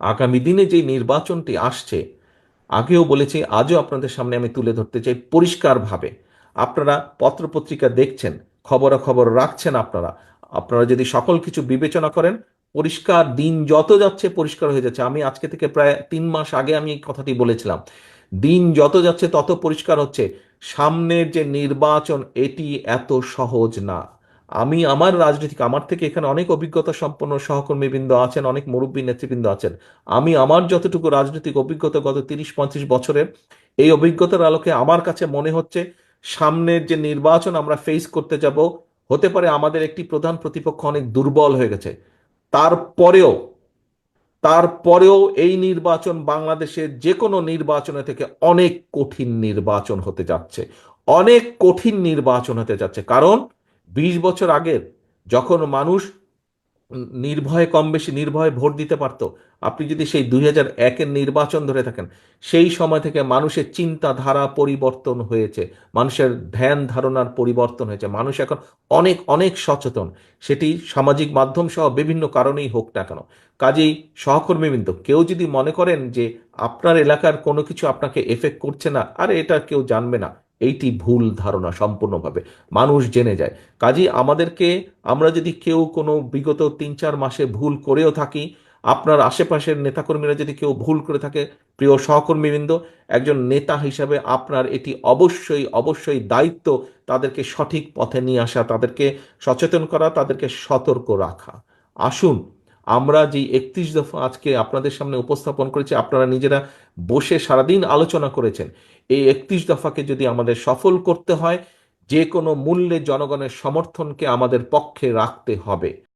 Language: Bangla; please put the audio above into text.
আগামী দিনে যে নির্বাচনটি আসছে, আগেও বলেছি, আজও আপনাদের সামনে আমি তুলে ধরতে চাই পরিষ্কারভাবে। আপনারা পত্রপত্রিকা দেখছেন, খবরাখবর রাখছেন, আপনারা আপনারা যদি সকল কিছু বিবেচনা করেন, পরিষ্কার দিন যত যাচ্ছে পরিষ্কার হয়ে যাচ্ছে। আমি আজকে থেকে প্রায় 3 মাস আগে আমি এই কথাটি বলেছিলাম। দিন যত যাচ্ছে তত পরিষ্কার হচ্ছে সামনের যে নির্বাচন এটি এত সহজ না। আমি আমার রাজনীতিক, আমার থেকে এখানে অনেক অভিজ্ঞতা সম্পন্ন সহকর্মীবৃন্দ আছেন, অনেক মুরব্বী নেতৃবৃন্দ আছেন। আমি আমার যতটুকু রাজনৈতিক অভিজ্ঞতা গত 30-35 বছরের, এই অভিজ্ঞতার আলোকে আমার কাছে মনে হচ্ছে সামনের যে নির্বাচন আমরা ফেস করতে যাব, হতে পারে আমাদের একটি প্রধান প্রতিপক্ষ অনেক দুর্বল হয়ে গেছে। তারপরেও তারপরেও এই নির্বাচন বাংলাদেশের যে কোনো নির্বাচনে থেকে অনেক কঠিন নির্বাচন হতে যাচ্ছে। অনেক কঠিন নির্বাচন হতে যাচ্ছে, কারণ 20 বছর আগের যখন মানুষ নির্ভয়ে, কম বেশি নির্ভয়ে ভোট দিতে পারতো, আপনি যদি সেই 2001-এর নির্বাচন ধরে থাকেন, সেই সময় থেকে মানুষের চিন্তাধারা পরিবর্তন হয়েছে, মানুষের ধ্যান ধারণার পরিবর্তন হয়েছে। মানুষ এখন অনেক অনেক সচেতন, সেটি সামাজিক মাধ্যম সহ বিভিন্ন কারণেই হোক না কেন। কাজেই সহকর্মীবৃন্দ, কেউ যদি মনে করেন যে আপনার এলাকার কোনো কিছু আপনাকে এফেক্ট করছে না, আরে এটা কেউ জানবে না, এইটি ভুল ধারণা সম্পূর্ণভাবে। মানুষ জেনে যায়। কাজেই আমাদেরকে, আমরা যদি কেউ কোনো বিগত 3-4 মাসে ভুল করেও থাকি, আপনার আশেপাশের নেতাকর্মীরা যদি কেউ ভুল করে থাকে, প্রিয় সহকর্মীবৃন্দ, একজন নেতা হিসাবে আপনার এটি অবশ্যই অবশ্যই দায়িত্ব তাদেরকে সঠিক পথে নিয়ে আসা, তাদেরকে সচেতন করা, তাদেরকে সতর্ক রাখা। আসুন, আমরা যে 31 দফা আজকে আপনাদের সামনে উপস্থাপন করেছি, আপনারা নিজেরা বসে সারাদিন আলোচনা করেছেন, এই 31 দফাকে যদি আমাদের সফল করতে হয়, যে কোনো মূল্যে জনগণের সমর্থনকে আমাদের পক্ষে রাখতে হবে।